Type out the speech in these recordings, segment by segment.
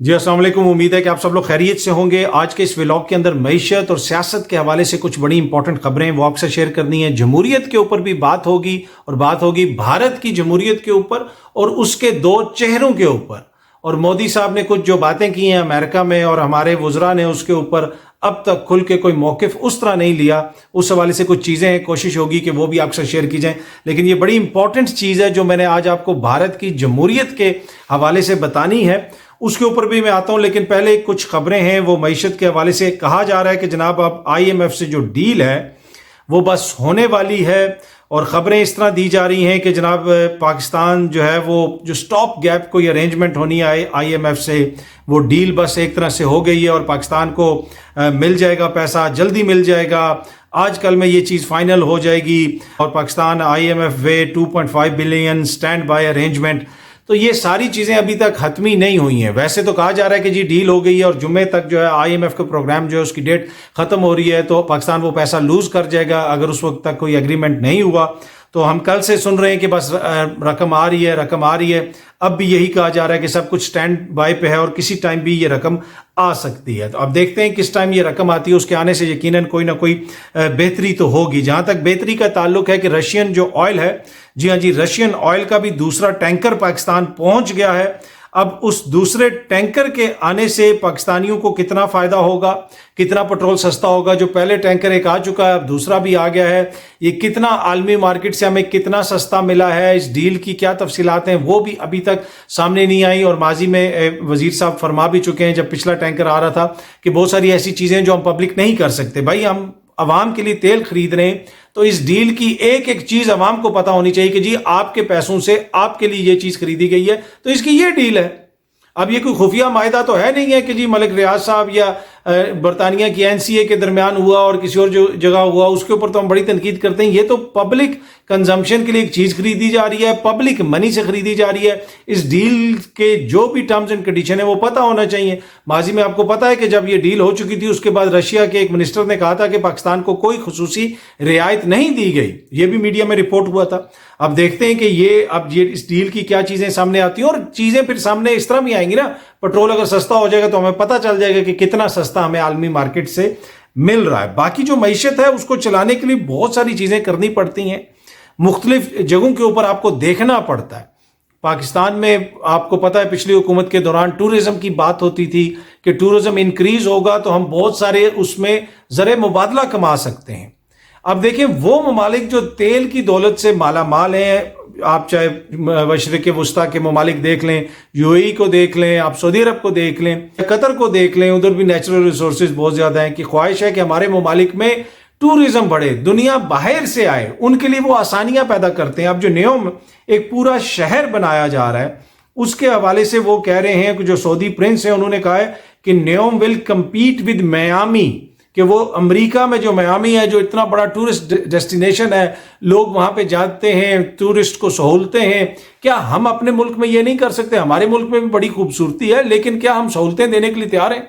جی السلام علیکم، امید ہے کہ آپ سب لوگ خیریت سے ہوں گے۔ آج کے اس ولاگ کے اندر معیشت اور سیاست کے حوالے سے کچھ بڑی امپورٹنٹ خبریں وہ آپ سے شیئر کرنی ہیں۔ جمہوریت کے اوپر بھی بات ہوگی اور بات ہوگی بھارت کی جمہوریت کے اوپر اور اس کے دو چہروں کے اوپر، اور مودی صاحب نے کچھ جو باتیں کی ہیں امریکہ میں اور ہمارے وزراء نے اس کے اوپر اب تک کھل کے کوئی موقف اس طرح نہیں لیا، اس حوالے سے کچھ چیزیں ہیں، کوشش ہوگی کہ وہ بھی آپ سے شیئر کی جائیں۔ لیکن یہ بڑی امپورٹنٹ چیز ہے جو میں نے آج آپ کو بھارت کی جمہوریت کے حوالے سے بتانی ہے، اس کے اوپر بھی میں آتا ہوں۔ لیکن پہلے کچھ خبریں ہیں وہ معیشت کے حوالے سے۔ کہا جا رہا ہے کہ جناب اب IMF سے جو ڈیل ہے وہ بس ہونے والی ہے، اور خبریں اس طرح دی جا رہی ہیں کہ جناب پاکستان جو ہے وہ جو سٹاپ گیپ کوئی ارینجمنٹ ہونی ہے IMF سے، وہ ڈیل بس ایک طرح سے ہو گئی ہے اور پاکستان کو مل جائے گا پیسہ، جلدی مل جائے گا، آج کل میں یہ چیز فائنل ہو جائے گی، اور Pakistan IMF way 2.5 billion stand by arrangement. تو یہ ساری چیزیں ابھی تک حتمی نہیں ہوئی ہیں۔ ویسے تو کہا جا رہا ہے کہ جی ڈیل ہو گئی ہے اور جمعے تک جو ہے IMF کا پروگرام جو ہے اس کی ڈیٹ ختم ہو رہی ہے، تو پاکستان وہ پیسہ لوز کر جائے گا اگر اس وقت تک کوئی اگریمنٹ نہیں ہوا۔ تو ہم کل سے سن رہے ہیں کہ بس رقم آ رہی ہے، رقم آ رہی ہے۔ اب بھی یہی کہا جا رہا ہے کہ سب کچھ سٹینڈ بائی پہ ہے اور کسی ٹائم بھی یہ رقم آ سکتی ہے۔ تو اب دیکھتے ہیں کس ٹائم یہ رقم آتی ہے، اس کے آنے سے یقیناً کوئی نہ کوئی بہتری تو ہوگی۔ جہاں تک بہتری کا تعلق ہے کہ رشین جو آئل ہے، جی ہاں جی، رشین آئل کا بھی دوسرا ٹینکر پاکستان پہنچ گیا ہے۔ اب اس دوسرے ٹینکر کے آنے سے پاکستانیوں کو کتنا فائدہ ہوگا، کتنا پٹرول سستا ہوگا؟ جو پہلے ٹینکر ایک آ چکا ہے، اب دوسرا بھی آ گیا ہے، یہ کتنا عالمی مارکیٹ سے ہمیں کتنا سستا ملا ہے، اس ڈیل کی کیا تفصیلات ہیں وہ بھی ابھی تک سامنے نہیں آئی۔ اور ماضی میں وزیر صاحب فرما بھی چکے ہیں جب پچھلا ٹینکر آ رہا تھا کہ بہت ساری ایسی چیزیں جو ہم پبلک نہیں کر سکتے۔ بھائی ہم عوام کے لیے تیل خرید رہے ہیں تو اس ڈیل کی ایک ایک چیز عوام کو پتا ہونی چاہیے کہ جی آپ کے پیسوں سے آپ کے لیے یہ چیز خریدی گئی ہے تو اس کی یہ ڈیل ہے۔ اب یہ کوئی خفیہ معاہدہ تو ہے نہیں ہے کہ جی ملک ریاض صاحب یا برطانیہ کی NCA کے درمیان ہوا اور کسی اور جو جگہ ہوا، اس کے اوپر تو ہم بڑی تنقید کرتے ہیں۔ یہ تو پبلک کنزمپشن کے لیے ایک چیز خریدی جا رہی ہے، پبلک منی سے خریدی جا رہی ہے۔ اس ڈیل کے جو بھی ٹرمز اینڈ کنڈیشن ہیں وہ پتہ ہونا چاہیے۔ ماضی میں آپ کو پتہ ہے کہ جب یہ ڈیل ہو چکی تھی اس کے بعد رشیا کے ایک منسٹر نے کہا تھا کہ پاکستان کو کوئی خصوصی رعایت نہیں دی گئی، یہ بھی میڈیا میں رپورٹ ہوا تھا۔ اب دیکھتے ہیں کہ اب اس ڈیل کی کیا چیزیں سامنے آتی ہیں، اور چیزیں پھر سامنے اس طرح بھی آئیں گی نا، پٹرول اگر سستا ہو جائے گا تو ہمیں پتہ چل جائے گا کہ کتنا سستا ہمیں عالمی مارکیٹ سے مل رہا ہے۔ باقی جو معیشت ہے اس کو چلانے کے لیے بہت ساری چیزیں کرنی پڑتی ہیں، مختلف جگہوں کے اوپر آپ کو دیکھنا پڑتا ہے۔ پاکستان میں آپ کو پتہ ہے پچھلی حکومت کے دوران ٹورزم کی بات ہوتی تھی کہ ٹورزم انکریز ہوگا تو ہم بہت سارے اس میں زر مبادلہ کما سکتے ہیں۔ اب دیکھیں وہ ممالک جو تیل کی دولت سے مالا مال ہیں، آپ چاہے مشرق وسطیٰ کے ممالک دیکھ لیں، UAE کو دیکھ لیں، آپ سعودی عرب کو دیکھ لیں، قطر کو دیکھ لیں، ادھر بھی نیچرل ریسورسز بہت زیادہ ہیں، کہ خواہش ہے کہ ہمارے ممالک میں ٹورزم بڑھے، دنیا باہر سے آئے، ان کے لیے وہ آسانیاں پیدا کرتے ہیں۔ اب جو نیوم ایک پورا شہر بنایا جا رہا ہے اس کے حوالے سے وہ کہہ رہے ہیں کہ جو سعودی پرنس ہیں انہوں نے کہا ہے کہ نیوم ول کمپیٹ ود میامی، کہ وہ امریکہ میں جو میامی ہے جو اتنا بڑا ٹورسٹ ڈیسٹینیشن ہے، لوگ وہاں پہ جاتے ہیں، ٹورسٹ کو سہولتیں ہیں، کیا ہم اپنے ملک میں یہ نہیں کر سکتے؟ ہمارے ملک میں بھی بڑی خوبصورتی ہے لیکن کیا ہم سہولتیں دینے کے لیے تیار ہیں؟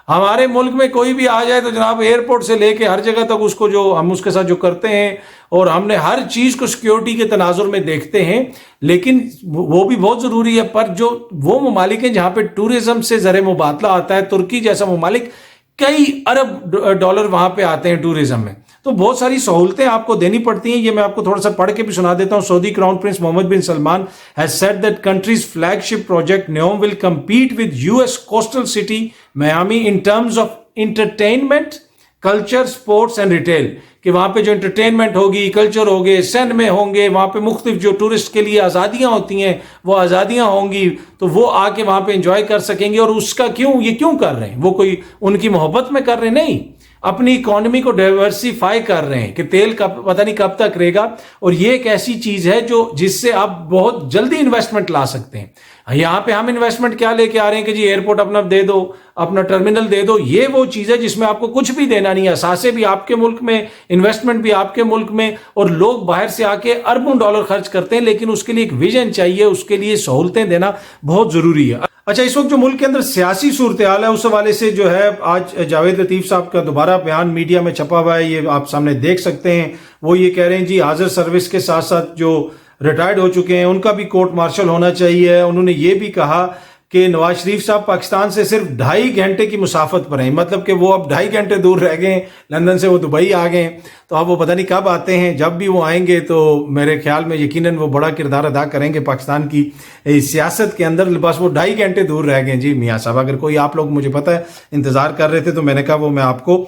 ہمارے ملک میں کوئی بھی آ جائے تو جناب ایئرپورٹ سے لے کے ہر جگہ تک اس کو جو ہم اس کے ساتھ جو کرتے ہیں، اور ہم نے ہر چیز کو سیکیورٹی کے تناظر میں دیکھتے ہیں، لیکن وہ بھی بہت ضروری ہے۔ پر جو وہ ممالک ہیں جہاں پہ ٹورزم سے زر مبادلہ آتا ہے، ترکی جیسا ممالک، کئی ارب ڈالر وہاں پہ آتے ہیں ٹورزم میں، تو بہت ساری سہولتیں آپ کو دینی پڑتی ہیں۔ یہ میں آپ کو تھوڑا سا پڑھ کے بھی سنا دیتا ہوں۔ Saudi crown prince Mohammed bin Salman has said that country's flagship project NEOM will compete with US coastal city Miami in terms of entertainment, culture, sports and retail، کہ وہاں پہ جو انٹرٹینمنٹ ہوگی، کلچر ہوگے، سین میں ہوں گے، وہاں پہ مختلف جو ٹورسٹ کے لیے آزادیاں ہوتی ہیں وہ آزادیاں ہوں گی، تو وہ آ کے وہاں پہ انجوائے کر سکیں گے۔ اور اس کا یہ کیوں کر رہے ہیں؟ وہ کوئی ان کی محبت میں کر رہے ہیں؟ نہیں، اپنی اکانومی کو ڈائیورسیفائی کر رہے ہیں کہ تیل کا پتہ نہیں کب تک رہے گا، اور یہ ایک ایسی چیز ہے جس سے آپ بہت جلدی انویسٹمنٹ لا سکتے ہیں۔ یہاں پہ ہم انویسٹمنٹ کیا لے کے آ رہے ہیں کہ جی ایئرپورٹ اپنا دے دو، اپنا ٹرمینل دے دو، یہ وہ چیز ہے جس میں آپ کو کچھ بھی دینا نہیں ہے، اثاثے بھی آپ کے ملک میں، انویسٹمنٹ بھی آپ کے ملک میں، اور لوگ باہر سے آ کے اربوں ڈالر خرچ کرتے ہیں، لیکن اس کے لیے ایک ویژن چاہیے، اس کے لیے سہولتیں دینا بہت ضروری ہے۔ اچھا، اس وقت جو ملک کے اندر سیاسی صورتحال ہے اس حوالے سے جو ہے آج جاوید لطیف صاحب کا دوبارہ بیان میڈیا میں چھپا ہوا ہے، یہ آپ سامنے دیکھ سکتے ہیں۔ وہ یہ کہہ رہے ہیں جی حاضر سروس کے ساتھ ساتھ جو ریٹائرڈ ہو چکے ہیں ان کا بھی کورٹ مارشل ہونا چاہیے۔ انہوں نے یہ بھی کہا کہ نواز شریف صاحب پاکستان سے صرف 2.5 گھنٹے کی مسافت پر ہیں، مطلب کہ وہ اب 2.5 گھنٹے دور رہ گئے ہیں، لندن سے وہ دبئی آ گئے ہیں، تو اب وہ پتہ نہیں کب آتے ہیں، جب بھی وہ آئیں گے تو میرے خیال میں یقیناً وہ بڑا کردار ادا کریں گے پاکستان کی سیاست کے اندر، بس وہ 2.5 گھنٹے دور رہ گئے ہیں جی میاں صاحب، اگر کوئی آپ لوگ مجھے پتہ ہے انتظار کر رہے تھے تو میں نے کہا وہ میں آپ کو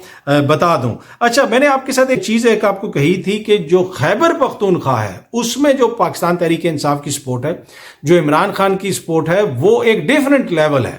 بتا دوں۔ اچھا، میں نے آپ کے ساتھ ایک چیز ایک آپ کو کہی تھی کہ جو خیبر پختونخوا ہے اس میں جو پاکستان تحریک انصاف کی سپورٹ ہے، جو عمران خان کی سپورٹ ہے، وہ ایک ڈیفرنٹ لیول ہے،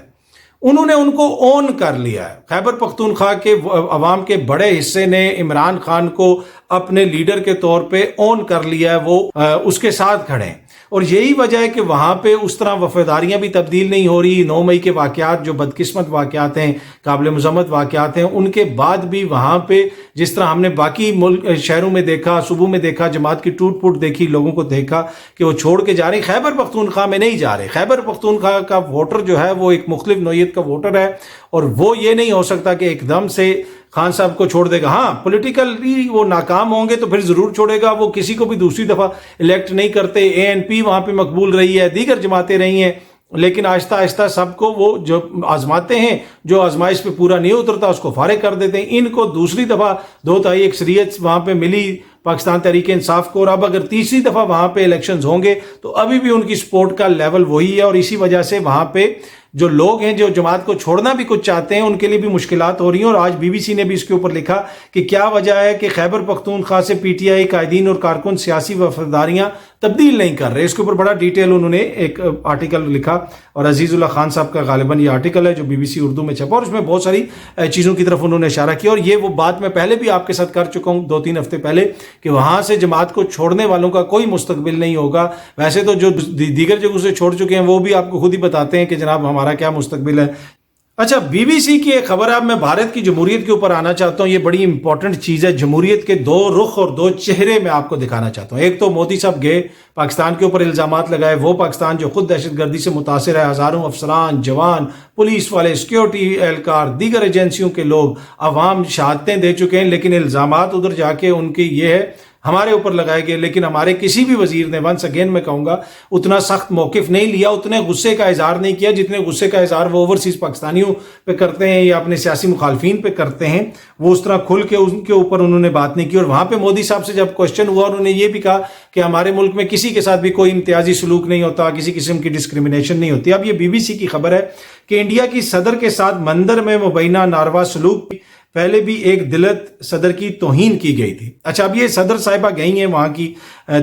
انہوں نے ان کو اون کر لیا ہے۔ خیبر پختونخوا کے عوام کے بڑے حصے نے عمران خان کو اپنے لیڈر کے طور پہ اون کر لیا ہے، وہ اس کے ساتھ کھڑے ہیں، اور یہی وجہ ہے کہ وہاں پہ اس طرح وفاداریاں بھی تبدیل نہیں ہو رہی۔ 9 مئی کے واقعات جو بدقسمت واقعات ہیں، قابل مذمت واقعات ہیں، ان کے بعد بھی وہاں پہ جس طرح ہم نے باقی شہروں میں دیکھا، صوبوں میں دیکھا، جماعت کی ٹوٹ پھوٹ دیکھی، لوگوں کو دیکھا کہ وہ چھوڑ کے جا رہے ہیں، خیبر پختونخوا میں نہیں جا رہے۔ خیبر پختونخوا کا ووٹر جو ہے وہ ایک مختلف نوعیت کا ووٹر ہے، اور وہ یہ نہیں ہو سکتا کہ ایک دم سے خان صاحب کو چھوڑ دے گا۔ ہاں، پولیٹیکلی وہ ناکام ہوں گے تو پھر ضرور چھوڑے گا، وہ کسی کو بھی دوسری دفعہ الیکٹ نہیں کرتے، ANP وہاں پہ مقبول رہی ہے، دیگر جماعتیں رہی ہیں، لیکن آہستہ آہستہ سب کو وہ جو آزماتے ہیں، جو آزمائش پہ پورا نہیں اترتا اس کو فارغ کر دیتے ہیں۔ ان کو دوسری دفعہ 2/3 اکثریت وہاں پہ ملی پاکستان تحریک انصاف کو، اور اب اگر تیسری دفعہ وہاں پہ الیکشنز ہوں گے تو ابھی بھی ان کی سپورٹ کا لیول وہی ہے، اور اسی وجہ سے وہاں پہ جو لوگ ہیں جو جماعت کو چھوڑنا بھی کچھ چاہتے ہیں ان کے لیے بھی مشکلات ہو رہی ہیں۔ اور آج BBC نے بھی اس کے اوپر لکھا کہ کیا وجہ ہے کہ خیبر پختونخوا سے PTI قائدین اور کارکن سیاسی وفاداریاں تبدیل نہیں کر رہے۔ اس کے اوپر بڑا ڈیٹیل انہوں نے ایک آرٹیکل لکھا، اور عزیز اللہ خان صاحب کا غالباً یہ آرٹیکل ہے جو BBC اردو میں چھپا، اور اس میں بہت ساری چیزوں کی طرف انہوں نے اشارہ کیا، اور یہ وہ بات میں پہلے بھی آپ کے ساتھ کر چکا ہوں 2-3 ہفتے پہلے کہ وہاں سے جماعت کو چھوڑنے والوں کا کوئی مستقبل نہیں ہوگا۔ ویسے تو جو دیگر جگہوں سے چھوڑ چکے ہیں وہ بھی آپ کو خود ہی بتاتے ہیں کہ جناب ہمارا کیا مستقبل ہے۔ اچھا، BBC کی ایک خبر ہے، اب میں بھارت کی جمہوریت کے اوپر آنا چاہتا ہوں، یہ بڑی امپورٹنٹ چیز ہے۔ جمہوریت کے 2 رخ اور 2 چہرے میں آپ کو دکھانا چاہتا ہوں۔ ایک تو مودی صاحب گئے پاکستان کے اوپر الزامات لگائے، وہ پاکستان جو خود دہشت گردی سے متاثر ہے، ہزاروں افسران، جوان، پولیس والے، سیکیورٹی اہلکار، دیگر ایجنسیوں کے لوگ، عوام شہادتیں دے چکے ہیں، لیکن الزامات ادھر جا کے ان کی یہ ہے ہمارے اوپر لگائے گئے، لیکن ہمارے کسی بھی وزیر نے ونس اگین میں کہوں گا اتنا سخت موقف نہیں لیا، اتنے غصے کا اظہار نہیں کیا جتنے غصے کا اظہار وہ اوورسیز پاکستانیوں پہ کرتے ہیں یا اپنے سیاسی مخالفین پہ کرتے ہیں۔ وہ اس طرح کھل کے ان کے اوپر انہوں نے بات نہیں کی، اور وہاں پہ مودی صاحب سے جب کوشچن ہوا انہوں نے یہ بھی کہا کہ ہمارے ملک میں کسی کے ساتھ بھی کوئی امتیازی سلوک نہیں ہوتا، کسی قسم کی ڈسکریمنیشن نہیں ہوتی۔ اب یہ BBC کی خبر ہے کہ انڈیا کی صدر کے ساتھ مندر میں مبینہ ناروا سلوک پہلے بھی ایک دلت صدر کی توہین کی گئی تھی۔ اچھا، اب یہ صدر صاحبہ گئی ہیں وہاں کی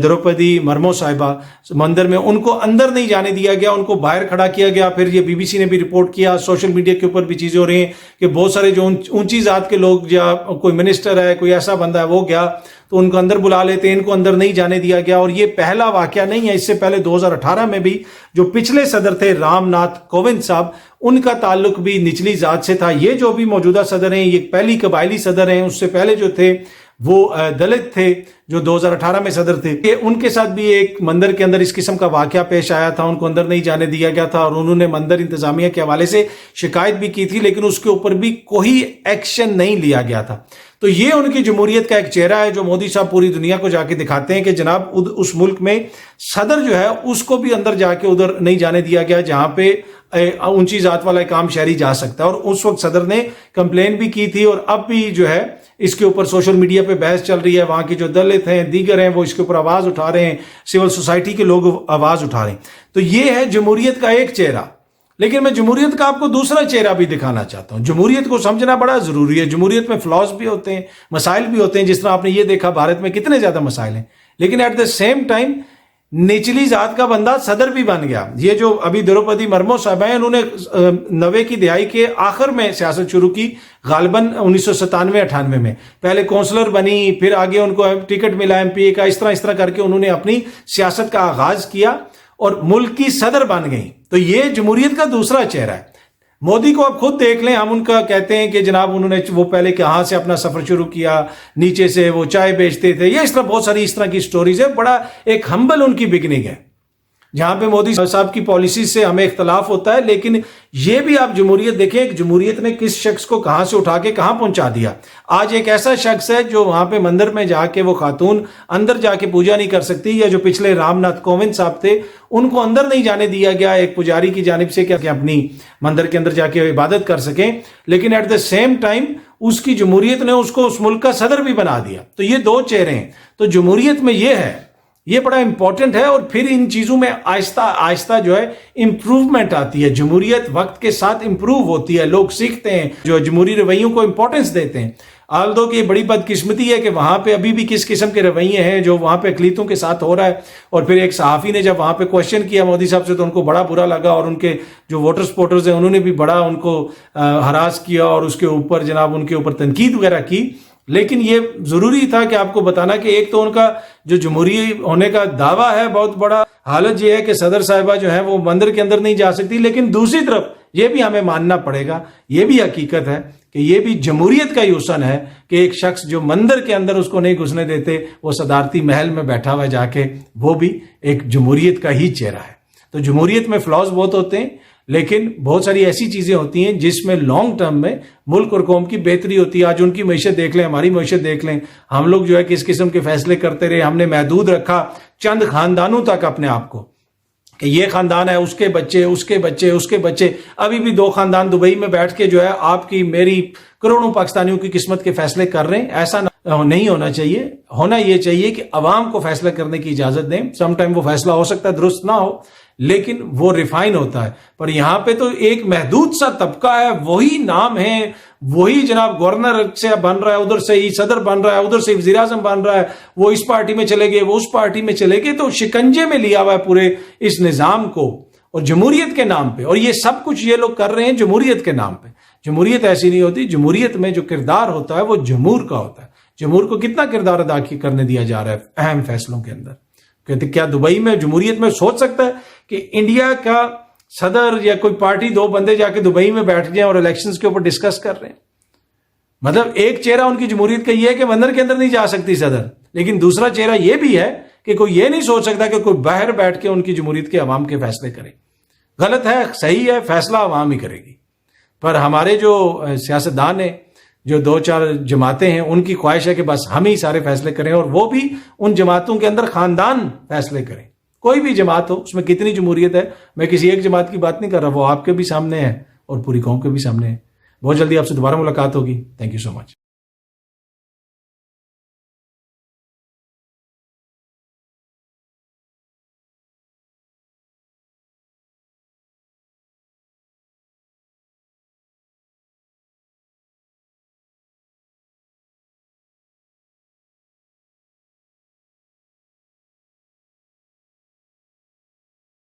دروپدی مرمو صاحبہ مندر میں، ان کو اندر نہیں جانے دیا گیا، ان کو باہر کھڑا کیا گیا۔ پھر یہ BBC نے بھی رپورٹ کیا، سوشل میڈیا کے اوپر بھی چیزیں ہو رہی ہیں کہ بہت سارے جو اونچی ذات کے لوگ یا کوئی منسٹر ہے، کوئی ایسا بندہ ہے وہ گیا تو ان کو اندر بلا لیتے ہیں، ان کو اندر نہیں جانے دیا گیا۔ اور یہ پہلا واقعہ نہیں ہے، اس سے پہلے 2018 میں بھی جو پچھلے صدر تھے رام ناتھ کووند صاحب، ان کا تعلق بھی نچلی ذات سے تھا۔ یہ جو بھی موجودہ صدر ہیں یہ پہلی قبائلی صدر ہیں، اس سے پہلے جو تھے وہ دلت تھے جو 2018 میں صدر تھے، کہ ان کے ساتھ بھی ایک مندر کے اندر اس قسم کا واقعہ پیش آیا تھا، ان کو اندر نہیں جانے دیا گیا تھا، اور انہوں نے مندر انتظامیہ کے حوالے سے شکایت بھی کی تھی، لیکن اس کے اوپر بھی کوئی ایکشن نہیں لیا گیا تھا۔ تو یہ ان کی جمہوریت کا ایک چہرہ ہے جو مودی صاحب پوری دنیا کو جا کے دکھاتے ہیں کہ جناب اس ملک میں صدر جو ہے اس کو بھی اندر جا کے ادھر نہیں جانے دیا گیا جہاں پہ اونچی ذات والا ایک عام شہری جا سکتا ہے۔ اور اس وقت صدر نے کمپلین بھی کی تھی، اور اب بھی جو ہے اس کے اوپر سوشل میڈیا پہ بحث چل رہی ہے، وہاں کے جو دلت ہیں دیگر ہیں وہ اس کے اوپر آواز اٹھا رہے ہیں، سول سوسائٹی کے لوگ آواز اٹھا رہے ہیں۔ تو یہ ہے جمہوریت کا ایک چہرہ، لیکن میں جمہوریت کا آپ کو دوسرا چہرہ بھی دکھانا چاہتا ہوں۔ جمہوریت کو سمجھنا بڑا ضروری ہے، جمہوریت میں فلاز بھی ہوتے ہیں، مسائل بھی ہوتے ہیں، جس طرح آپ نے یہ دیکھا بھارت میں کتنے زیادہ مسائل ہیں، لیکن ایٹ دا سیم ٹائم نچلی ذات کا بندہ صدر بھی بن گیا۔ یہ جو ابھی دروپدی مرمو صاحب ہیں، انہوں نے 90 کی دہائی کے آخر میں سیاست شروع کی، غالباً 1997-98 میں، پہلے کونسلر بنی، پھر آگے ان کو ٹکٹ ملا MPA کا، اس طرح کر کے انہوں نے اپنی سیاست کا آغاز کیا اور ملک کی صدر بن گئی۔ تو یہ جمہوریت کا دوسرا چہرہ ہے۔ مودی کو آپ خود دیکھ لیں، ہم ان کا کہتے ہیں کہ جناب انہوں نے وہ پہلے کہاں سے اپنا سفر شروع کیا، نیچے سے وہ چائے بیچتے تھے، یہ اس طرح بہت ساری اس طرح کی سٹوریز ہے، بڑا ایک ہمبل ان کی بگننگ ہے۔ جہاں پہ مودی صاحب کی پالیسی سے ہمیں اختلاف ہوتا ہے، لیکن یہ بھی آپ جمہوریت دیکھیں کہ جمہوریت نے کس شخص کو کہاں سے اٹھا کے کہاں پہنچا دیا۔ آج ایک ایسا شخص ہے جو وہاں پہ مندر میں جا کے وہ خاتون اندر جا کے پوجا نہیں کر سکتی، یا جو پچھلے رام ناتھ کووند صاحب تھے ان کو اندر نہیں جانے دیا گیا ایک پجاری کی جانب سے کہ اپنی مندر کے اندر جا کے عبادت کر سکیں، لیکن ایٹ دا سیم ٹائم اس کی جمہوریت نے اس کو اس ملک کا صدر بھی بنا دیا۔ تو یہ دو چہرے ہیں۔ تو جمہوریت میں یہ ہے، یہ بڑا امپورٹنٹ ہے، اور پھر ان چیزوں میں آہستہ آہستہ جو ہے امپروومنٹ آتی ہے۔ جمہوریت وقت کے ساتھ امپروو ہوتی ہے، لوگ سیکھتے ہیں، جو جمہوری رویوں کو امپورٹنس دیتے ہیں۔ آلدو کہ یہ بڑی بدقسمتی ہے کہ وہاں پہ ابھی بھی کس قسم کے رویے ہیں جو وہاں پہ اقلیتوں کے ساتھ ہو رہا ہے۔ اور پھر ایک صحافی نے جب وہاں پہ کوشچن کیا مودی صاحب سے تو ان کو بڑا برا لگا، اور ان کے جو ووٹر سپورٹرز ہیں انہوں نے بھی بڑا ان کو ہراس کیا، اور اس کے اوپر جناب ان کے اوپر تنقید وغیرہ کی۔ لیکن یہ ضروری تھا کہ آپ کو بتانا کہ ایک تو ان کا جو جمہوری ہونے کا دعویٰ ہے بہت بڑا، حالت یہ ہے کہ صدر صاحبہ جو ہے وہ مندر کے اندر نہیں جا سکتی، لیکن دوسری طرف یہ بھی ہمیں ماننا پڑے گا، یہ بھی حقیقت ہے کہ یہ بھی جمہوریت کا ہی حسن ہے کہ ایک شخص جو مندر کے اندر اس کو نہیں گھسنے دیتے، وہ صدارتی محل میں بیٹھا ہوا جا کے، وہ بھی ایک جمہوریت کا ہی چہرہ ہے۔ تو جمہوریت میں فلاز بہت ہوتے ہیں، لیکن بہت ساری ایسی چیزیں ہوتی ہیں جس میں لانگ ٹرم میں ملک اور قوم کی بہتری ہوتی ہے۔ آج ان کی معیشت دیکھ لیں، ہماری معیشت دیکھ لیں، ہم لوگ جو ہے کس قسم کے فیصلے کرتے رہے، ہم نے محدود رکھا چند خاندانوں تک اپنے آپ کو، کہ یہ خاندان ہے، اس کے بچے، اس کے بچے، اس کے بچے۔ ابھی بھی 2 خاندان دبئی میں بیٹھ کے جو ہے آپ کی میری کروڑوں پاکستانیوں کی قسمت کے فیصلے کر رہے ہیں۔ ایسا نہیں ہونا چاہیے۔ ہونا یہ چاہیے کہ عوام کو فیصلہ کرنے کی اجازت دیں۔ سم ٹائم وہ فیصلہ ہو سکتا ہے درست نہ ہو، لیکن وہ ریفائن ہوتا ہے۔ پر یہاں پہ تو ایک محدود سا طبقہ ہے، وہی نام ہے، وہی جناب گورنر سے بن رہا ہے، ادھر سے ہی صدر بن رہا ہے، ادھر سے وزیر اعظم بن رہا ہے، وہ اس پارٹی میں چلے گئے، وہ اس پارٹی میں چلے گئے، تو شکنجے میں لیا ہوا ہے پورے اس نظام کو، اور جمہوریت کے نام پہ۔ اور یہ سب کچھ یہ لوگ کر رہے ہیں جمہوریت کے نام پہ۔ جمہوریت ایسی نہیں ہوتی۔ جمہوریت میں جو کردار ہوتا ہے وہ جمہور کا ہوتا ہے۔ جمہور کو کتنا کردار ادا کرنے دیا جا رہا ہے اہم فیصلوں کے اندر؟ کہتے کیا دبئی میں جمہوریت میں سوچ سکتا ہے کہ انڈیا کا صدر یا کوئی پارٹی 2 بندے جا کے دبئی میں بیٹھ جائیں اور الیکشنز کے اوپر ڈسکس کر رہے ہیں؟ مطلب ایک چہرہ ان کی جمہوریت کا یہ ہے کہ مندر کے اندر نہیں جا سکتی صدر، لیکن دوسرا چہرہ یہ بھی ہے کہ کوئی یہ نہیں سوچ سکتا کہ کوئی باہر بیٹھ کے ان کی جمہوریت کے عوام کے فیصلے کرے۔ غلط ہے، صحیح ہے، فیصلہ عوام ہی کرے گی۔ پر ہمارے جو سیاستدان ہیں، جو 2-4 جماعتیں ہیں، ان کی خواہش ہے کہ بس ہم ہی سارے فیصلے کریں، اور وہ بھی ان جماعتوں کے اندر خاندان فیصلے کریں۔ کوئی بھی جماعت ہو، اس میں کتنی جمہوریت ہے، میں کسی ایک جماعت کی بات نہیں کر رہا، وہ آپ کے بھی سامنے ہے اور پوری قوم کے بھی سامنے ہے۔ بہت جلدی آپ سے دوبارہ ملاقات ہوگی۔ Thank you so much.